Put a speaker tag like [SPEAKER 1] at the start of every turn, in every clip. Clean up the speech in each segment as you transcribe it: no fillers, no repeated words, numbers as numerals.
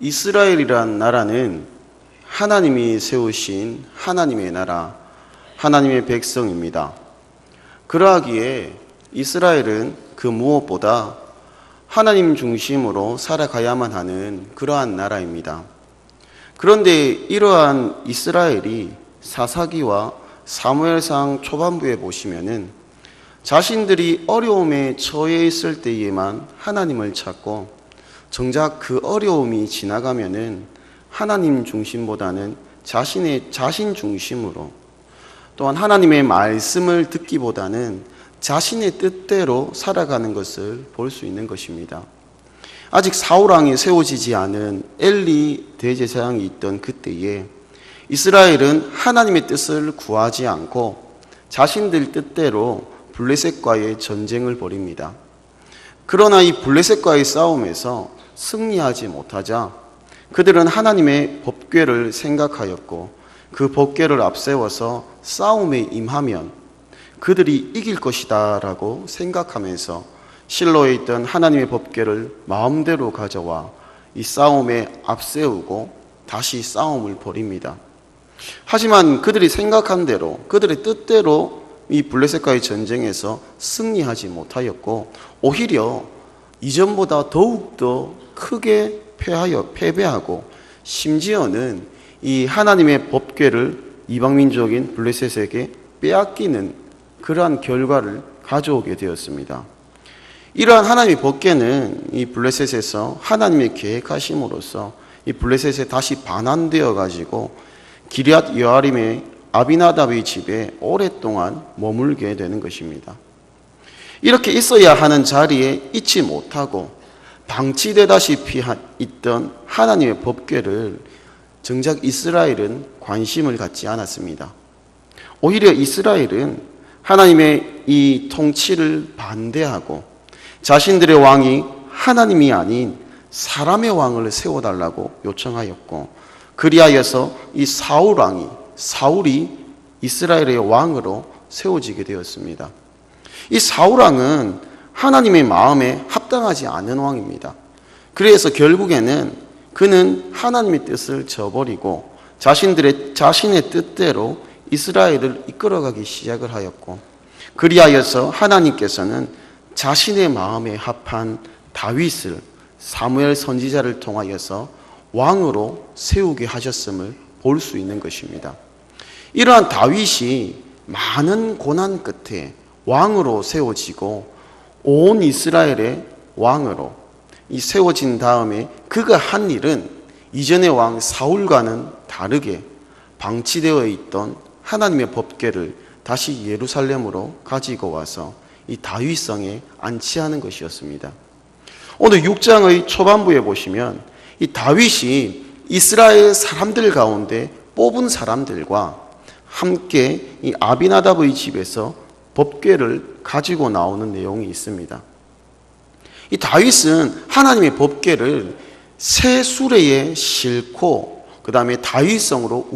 [SPEAKER 1] 이스라엘이란 나라는 하나님이 세우신 하나님의 나라, 하나님의 백성입니다. 그러하기에 이스라엘은 그 무엇보다 하나님 중심으로 살아가야만 하는 그러한 나라입니다. 그런데 이러한 이스라엘이 사사기와 사무엘상 초반부에 보시면은 자신들이 어려움에 처해 있을 때에만 하나님을 찾고 정작 그 어려움이 지나가면은 하나님 중심보다는 자신 중심으로, 또한 하나님의 말씀을 듣기보다는 자신의 뜻대로 살아가는 것을 볼 수 있는 것입니다. 아직 사울왕이 세워지지 않은 엘리 대제사장이 있던 그때에 이스라엘은 하나님의 뜻을 구하지 않고 자신들 뜻대로 블레셋과의 전쟁을 벌입니다. 그러나 이 블레셋과의 싸움에서 승리하지 못하자 그들은 하나님의 법궤를 생각하였고 그 법궤를 앞세워서 싸움에 임하면 그들이 이길 것이다 라고 생각하면서 실로에 있던 하나님의 법궤를 마음대로 가져와 이 싸움에 앞세우고 다시 싸움을 벌입니다. 하지만 그들이 생각한 대로, 그들의 뜻대로 이 블레셋과의 전쟁에서 승리하지 못하였고 오히려 이전보다 더욱더 크게 패배하고 심지어는 이 하나님의 법궤를 이방민족인 블레셋에게 빼앗기는 그러한 결과를 가져오게 되었습니다. 이러한 하나님의 법궤는 이 블레셋에서 하나님의 계획하심으로써 이 블레셋에 다시 반환되어 가지고 기럇 여아림의 아비나답의 집에 오랫동안 머물게 되는 것입니다. 이렇게 있어야 하는 자리에 있지 못하고 방치되다시피 있던 하나님의 법궤를 정작 이스라엘은 관심을 갖지 않았습니다. 오히려 이스라엘은 하나님의 이 통치를 반대하고 자신들의 왕이 하나님이 아닌 사람의 왕을 세워달라고 요청하였고, 그리하여서 이 사울이 이스라엘의 왕으로 세워지게 되었습니다. 이 사울왕은 하나님의 마음에 합당하지 않은 왕입니다. 그래서 결국에는 그는 하나님의 뜻을 저버리고 자신의 뜻대로 이스라엘을 이끌어가기 시작을 하였고, 그리하여서 하나님께서는 자신의 마음에 합한 다윗을 사무엘 선지자를 통하여서 왕으로 세우게 하셨음을 볼 수 있는 것입니다. 이러한 다윗이 많은 고난 끝에 왕으로 세워지고 온 이스라엘의 왕으로 이 세워진 다음에 그가 한 일은 이전의 왕 사울과는 다르게 방치되어 있던 하나님의 법궤를 다시 예루살렘으로 가지고 와서 이 다윗성에 안치하는 것이었습니다. 오늘 6장의 초반부에 보시면 이 다윗이 이스라엘 사람들 가운데 뽑은 사람들과 함께 이 아비나답의 집에서 법궤를 가지고 나오는 내용이 있습니다. 이 다윗은 하나님의 법궤를 새 수레에 싣고 그 다음에 다윗성으로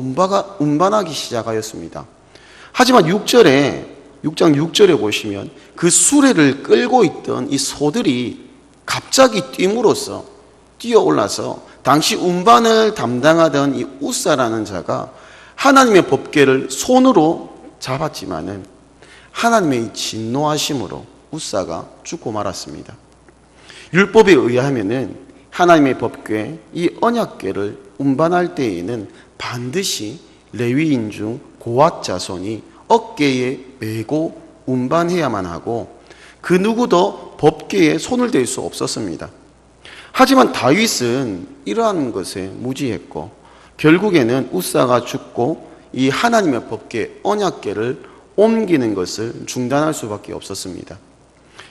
[SPEAKER 1] 운반하기 시작하였습니다. 하지만 6장 6절에 보시면 그 수레를 끌고 있던 이 소들이 갑자기 뛰므로써 뛰어올라서 당시 운반을 담당하던 이 우사라는 자가 하나님의 법궤를 손으로 잡았지만은 하나님의 진노하심으로 우사가 죽고 말았습니다. 율법에 의하면은 하나님의 법궤, 이 언약궤를 운반할 때에는 반드시 레위인 중 고앗 자손이 어깨에 메고 운반해야만 하고 그 누구도 법궤에 손을 댈 수 없었습니다. 하지만 다윗은 이러한 것에 무지했고 결국에는 우사가 죽고 이 하나님의 법궤, 언약궤를 옮기는 것을 중단할 수밖에 없었습니다.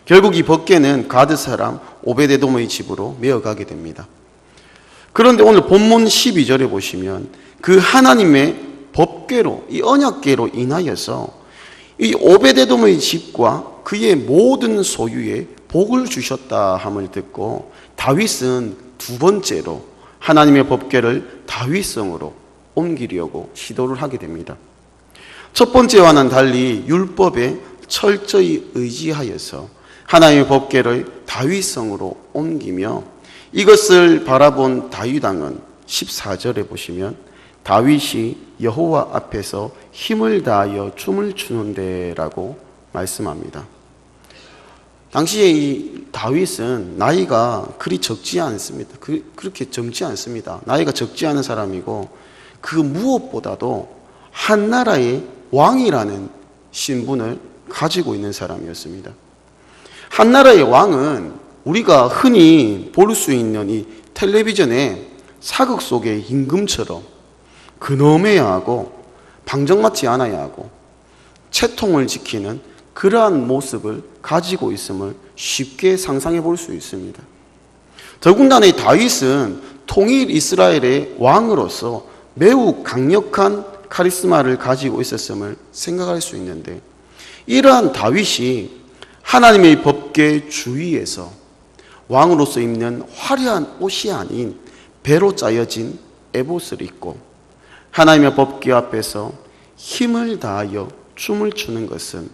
[SPEAKER 1] 결국 이 법궤는 가드 사람 오베데돔의 집으로 메어가게 됩니다. 그런데 오늘 본문 12절에 보시면 그 하나님의 법궤로, 이 언약궤로 인하여서 이 오베데돔의 집과 그의 모든 소유에 복을 주셨다 함을 듣고 다윗은 두 번째로 하나님의 법궤를 다윗성으로 옮기려고 시도를 하게 됩니다. 첫 번째와는 달리 율법에 철저히 의지하여서 하나님의 법궤를 다윗성으로 옮기며 이것을 바라본 다윗 왕은 14절에 보시면 다윗이 여호와 앞에서 힘을 다하여 춤을 추는데라고 말씀합니다. 당시에 이 다윗은 나이가 그리 적지 않습니다. 그렇게 젊지 않습니다. 나이가 적지 않은 사람이고 그 무엇보다도 한 나라의 왕이라는 신분을 가지고 있는 사람이었습니다. 한 나라의 왕은 우리가 흔히 볼 수 있는 이 텔레비전의 사극 속의 임금처럼 근엄해야 하고 방정맞지 않아야 하고 채통을 지키는 그러한 모습을 가지고 있음을 쉽게 상상해 볼 수 있습니다. 더군다나 이 다윗은 통일 이스라엘의 왕으로서 매우 강력한 카리스마를 가지고 있었음을 생각할 수 있는데, 이러한 다윗이 하나님의 법궤 주위에서 왕으로서 입는 화려한 옷이 아닌 배로 짜여진 에봇을 입고 하나님의 법궤 앞에서 힘을 다하여 춤을 추는 것은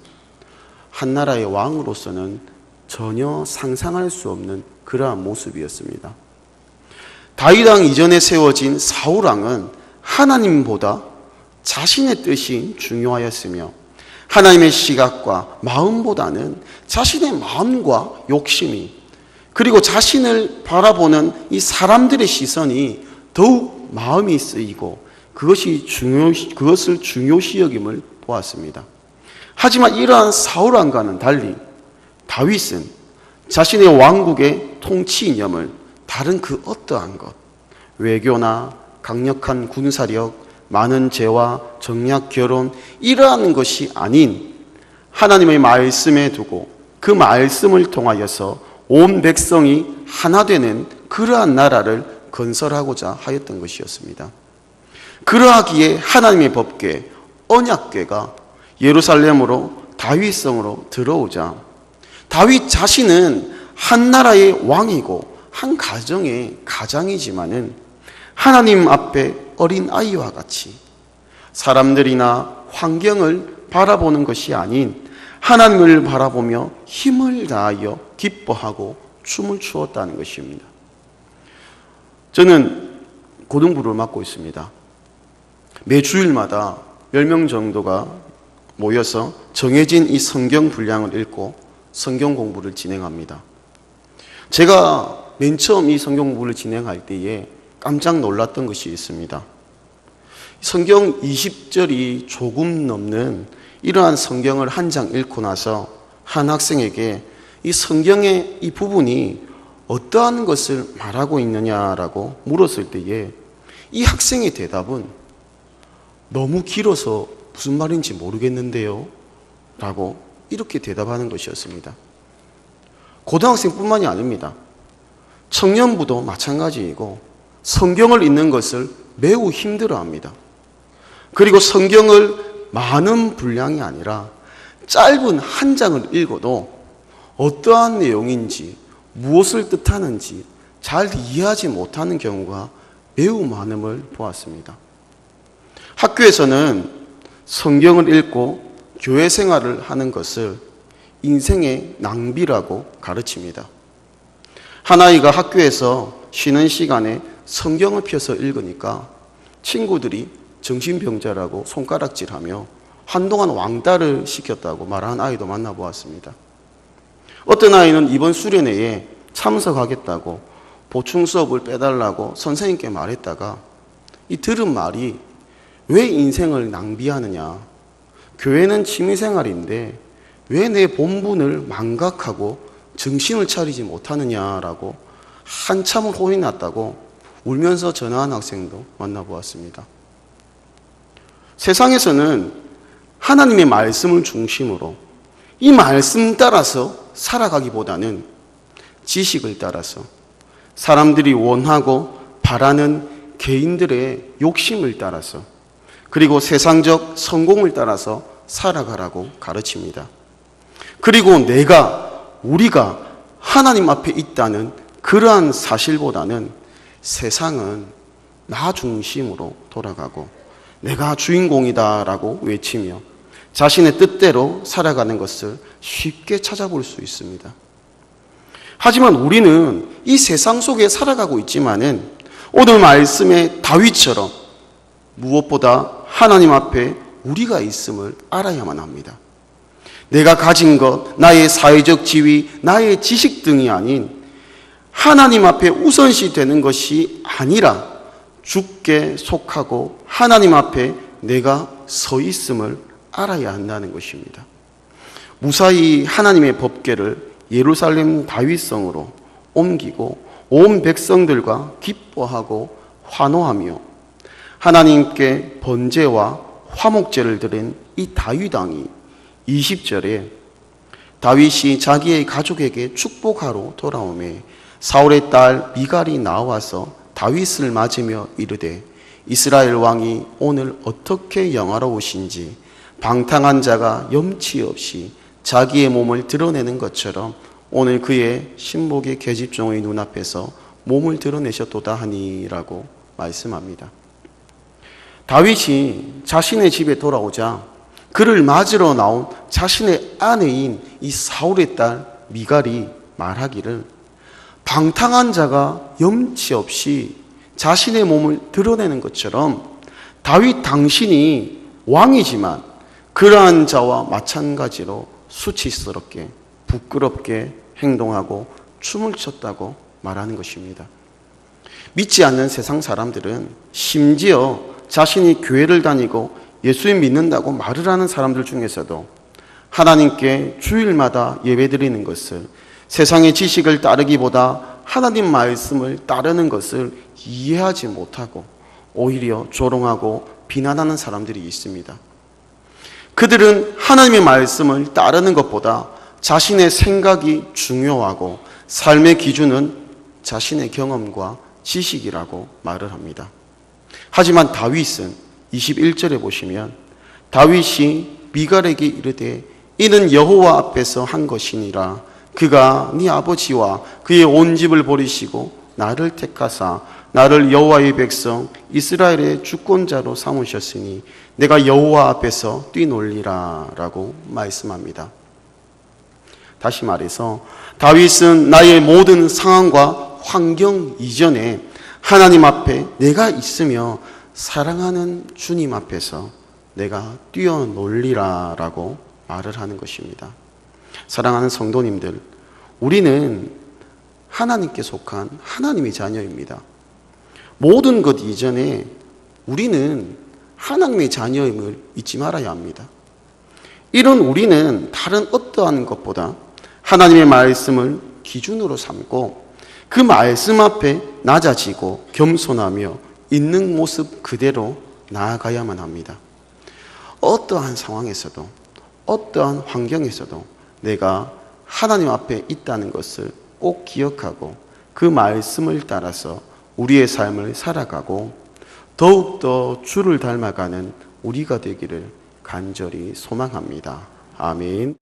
[SPEAKER 1] 한 나라의 왕으로서는 전혀 상상할 수 없는 그러한 모습이었습니다. 다윗 왕 이전에 세워진 사울 왕은 하나님보다 자신의 뜻이 중요하였으며 하나님의 시각과 마음보다는 자신의 마음과 욕심이, 그리고 자신을 바라보는 이 사람들의 시선이 더욱 마음이 쓰이고 그것을 중요시 여김을 보았습니다. 하지만 이러한 사울 왕과는 달리 다윗은 자신의 왕국의 통치 이념을 다른 그 어떠한 것, 외교나 강력한 군사력, 많은 재와 정략 결혼, 이러한 것이 아닌 하나님의 말씀에 두고 그 말씀을 통하여서 온 백성이 하나 되는 그러한 나라를 건설하고자 하였던 것이었습니다. 그러하기에 하나님의 법궤, 언약궤가 예루살렘으로 다윗성으로 들어오자 다윗 자신은 한 나라의 왕이고 한 가정의 가장이지만은 하나님 앞에 어린 아이와 같이 사람들이나 환경을 바라보는 것이 아닌 하나님을 바라보며 힘을 다하여 기뻐하고 춤을 추었다는 것입니다. 저는 고등부를 맡고 있습니다. 매 주일마다 10명 정도가 모여서 정해진 이 성경 분량을 읽고 성경 공부를 진행합니다. 제가 맨 처음 이 성경 공부를 진행할 때에 깜짝 놀랐던 것이 있습니다. 성경 20절이 조금 넘는 이러한 성경을 한 장 읽고 나서 한 학생에게 이 성경의 이 부분이 어떠한 것을 말하고 있느냐라고 물었을 때에 이 학생의 대답은 너무 길어서 무슨 말인지 모르겠는데요 라고 이렇게 대답하는 것이었습니다. 고등학생뿐만이 아닙니다. 청년부도 마찬가지이고 성경을 읽는 것을 매우 힘들어합니다. 그리고 성경을 많은 분량이 아니라 짧은 한 장을 읽어도 어떠한 내용인지 무엇을 뜻하는지 잘 이해하지 못하는 경우가 매우 많음을 보았습니다. 학교에서는 성경을 읽고 교회 생활을 하는 것을 인생의 낭비라고 가르칩니다. 한 아이가 학교에서 쉬는 시간에 성경을 펴서 읽으니까 친구들이 정신병자라고 손가락질하며 한동안 왕따를 시켰다고 말하는 아이도 만나보았습니다. 어떤 아이는 이번 수련회에 참석하겠다고 보충 수업을 빼달라고 선생님께 말했다가 이 들은 말이 왜 인생을 낭비하느냐, 교회는 취미생활인데 왜 내 본분을 망각하고 정신을 차리지 못하느냐라고 한참을 혼이 났다고 울면서 전화한 학생도 만나보았습니다. 세상에서는 하나님의 말씀을 중심으로 이 말씀 따라서 살아가기보다는 지식을 따라서 사람들이 원하고 바라는 개인들의 욕심을 따라서 그리고 세상적 성공을 따라서 살아가라고 가르칩니다. 그리고 우리가 하나님 앞에 있다는 그러한 사실보다는 세상은 나 중심으로 돌아가고 내가 주인공이다라고 외치며 자신의 뜻대로 살아가는 것을 쉽게 찾아볼 수 있습니다. 하지만 우리는 이 세상 속에 살아가고 있지만은 오늘 말씀의 다윗처럼 무엇보다 하나님 앞에 우리가 있음을 알아야만 합니다. 내가 가진 것, 나의 사회적 지위, 나의 지식 등이 아닌 하나님 앞에 우선시 되는 것이 아니라 주께 속하고 하나님 앞에 내가 서 있음을 알아야 한다는 것입니다. 무사히 하나님의 법궤를 예루살렘 다윗성으로 옮기고 온 백성들과 기뻐하고 환호하며 하나님께 번제와 화목제를 드린 이 다윗 왕이 20절에 다윗이 자기의 가족에게 축복하러 돌아오매 사울의 딸 미갈이 나와서 다윗을 맞으며 이르되 이스라엘 왕이 오늘 어떻게 영화로우신지 방탕한 자가 염치 없이 자기의 몸을 드러내는 것처럼 오늘 그의 신복의 계집종의 눈앞에서 몸을 드러내셨도다 하니라고 말씀합니다. 다윗이 자신의 집에 돌아오자 그를 맞으러 나온 자신의 아내인 이 사울의 딸 미갈이 말하기를 방탕한 자가 염치 없이 자신의 몸을 드러내는 것처럼 다윗 당신이 왕이지만 그러한 자와 마찬가지로 수치스럽게 부끄럽게 행동하고 춤을 췄다고 말하는 것입니다. 믿지 않는 세상 사람들은 심지어 자신이 교회를 다니고 예수님 믿는다고 말을 하는 사람들 중에서도 하나님께 주일마다 예배드리는 것을 세상의 지식을 따르기보다 하나님 말씀을 따르는 것을 이해하지 못하고 오히려 조롱하고 비난하는 사람들이 있습니다. 그들은 하나님의 말씀을 따르는 것보다 자신의 생각이 중요하고 삶의 기준은 자신의 경험과 지식이라고 말을 합니다. 하지만 다윗은 21절에 보시면 다윗이 미갈에게 이르되 이는 여호와 앞에서 한 것이니라 그가 네 아버지와 그의 온 집을 버리시고 나를 택하사 나를 여호와의 백성 이스라엘의 주권자로 삼으셨으니 내가 여호와 앞에서 뛰놀리라 라고 말씀합니다. 다시 말해서 다윗은 나의 모든 상황과 환경 이전에 하나님 앞에 내가 있으며 사랑하는 주님 앞에서 내가 뛰어놀리라 라고 말을 하는 것입니다. 사랑하는 성도님들, 우리는 하나님께 속한 하나님의 자녀입니다. 모든 것 이전에 우리는 하나님의 자녀임을 잊지 말아야 합니다. 이런 우리는 다른 어떠한 것보다 하나님의 말씀을 기준으로 삼고 그 말씀 앞에 낮아지고 겸손하며 있는 모습 그대로 나아가야만 합니다. 어떠한 상황에서도 어떠한 환경에서도 내가 하나님 앞에 있다는 것을 꼭 기억하고 그 말씀을 따라서 우리의 삶을 살아가고 더욱더 주를 닮아가는 우리가 되기를 간절히 소망합니다. 아멘.